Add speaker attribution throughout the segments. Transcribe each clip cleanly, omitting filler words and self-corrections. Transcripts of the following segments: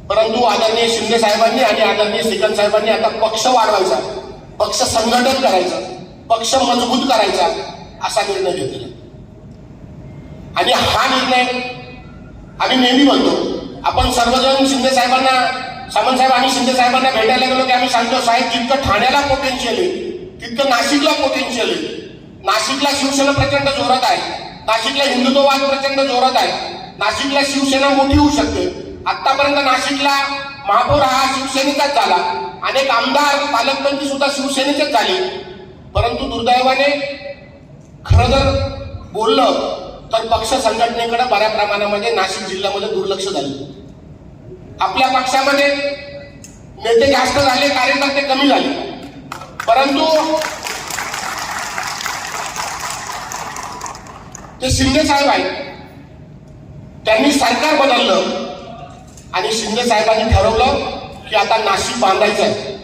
Speaker 1: परंतु आदरणीय शिंदे साहेबांनी आणि आदरणीय श्रीकांत साहेबांनी आता पक्ष वाढवायचा, पक्ष संघटन करायचं, पक्ष मजबूत करायचा असा निर्णय घेतला. आणि हा निर्णय आम्ही नेहमी म्हणतो. आपण सर्वजण शिंदे साहेबांना, सामंत साहेब आणि शिंदे साहेबांना भेटायला गेलो की आम्ही सांगतो, साहेब जितकं ठाण्याला पोटेन्शियल आहे तितकं नाशिकला पोटेन्शियल आहे. नाशिकला शिवसेना प्रचंड जोरात आहे, नाशिकला हिंदुत्ववाद प्रचंड जोरात आहे, नाशिकला शिवसेना मोठी होऊ शकते. आतापर्यंत नाशिकला महापौर हा शिवसेनेचाच झाला, अनेक आमदार पालकमंत्री सुद्धा शिवसेनेचेच झाले. परंतु दुर्दैवाने खरं जर बोललं तर पक्ष संघटनेकडे बऱ्या प्रमाणामध्ये नाशिक जिल्ह्यामध्ये दुर्लक्ष झाले. आपल्या पक्षामध्ये नेते जास्त झाले, कार्यकर्ते कमी झाले. परंतु ते शिंदे साहेब आहेत, त्यांनी सरकार बदललं आणि शिंदे साहेबांनी ठरवलं की आता नाशिक बांधायचं आहे.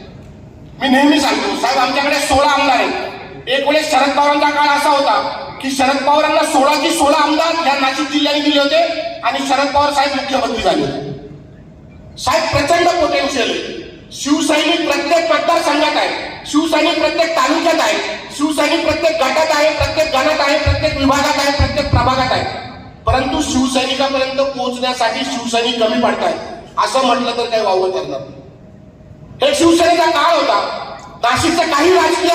Speaker 1: मी नेहमी सांगतो, साहेब आमच्याकडे 16 आमदार आहेत. एक वेळेस शरद पवारांचा काळ असा होता की शरद पवारांना 16 आमदार या नाशिक जिल्ह्याने दिले होते आणि शरद पवार साहेब मुख्यमंत्री झाले होते. साहेब प्रचंड पोटेन्शियल आहे. शिवसैनिक प्रत्येक मतदारसंघात आहे, शिवसैनिक प्रत्येक तालुक्यात आहे, शिवसैनिक प्रत्येक गटात आहे, प्रत्येक गणात आहे, प्रत्येक विभागात आहे, प्रत्येक प्रभागात आहे. परंतु शिवसैनिकापर्यंत पोहोचण्यासाठी शिवसैनिक कमी पडतायत असं म्हटलं तर काही वावगं ठरणार नाही. हे शिवसेनेचा काळ होता. नाशिकचं काही राजकीय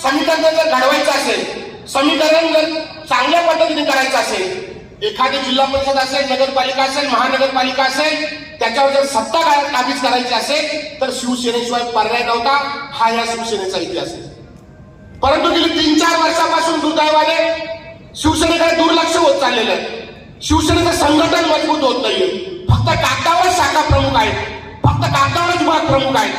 Speaker 1: समीकरण जर घडवायचं असेल, समीकरण जर चांगल्या पद्धतीने करायचं असेल, एखादी जिल्हा परिषद असेल, नगरपालिका असेल, महानगरपालिका असेल, त्याच्यावर जर सत्ता काबीज करायची असेल तर शिवसेनेशिवाय पर्याय नव्हता. हा या शिवसेनेचा इतिहास आहे. परंतु गेली 3-4 वर्षापासून दुर्दैवाने शिवसेनेकडे दुर्लक्ष होत चाललेलं आहे. शिवसेनेचं संघटन मजबूत होत नाहीये. फक्त कागदावरच शाखा प्रमुख आहेत, फक्त कागदावरच विभाग प्रमुख आहेत.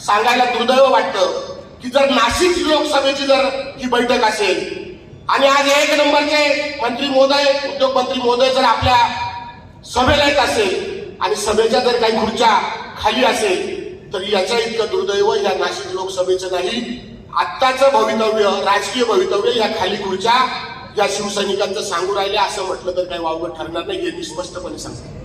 Speaker 1: सांगायला दुर्दैव वाटतं की जर नाशिक लोकसभेची जर ही बैठक असेल आणि आज 1 नंबरचे मंत्री महोदय, उद्योग मंत्री महोदय जर आपल्या सभेला येत असेल आणि सभेच्या जर काही खुर्च्या खाली असेल तर याच्या इतकं दुर्दैव या नाशिक लोकसभेचं नाही. आत्ताचं भवितव्य, राजकीय भवितव्य या खाली खुर्च्या या शिवसैनिकांचं सांगू राहिले असं म्हटलं तर काही वावगं ठरणार नाही, हे मी स्पष्टपणे सांगतो.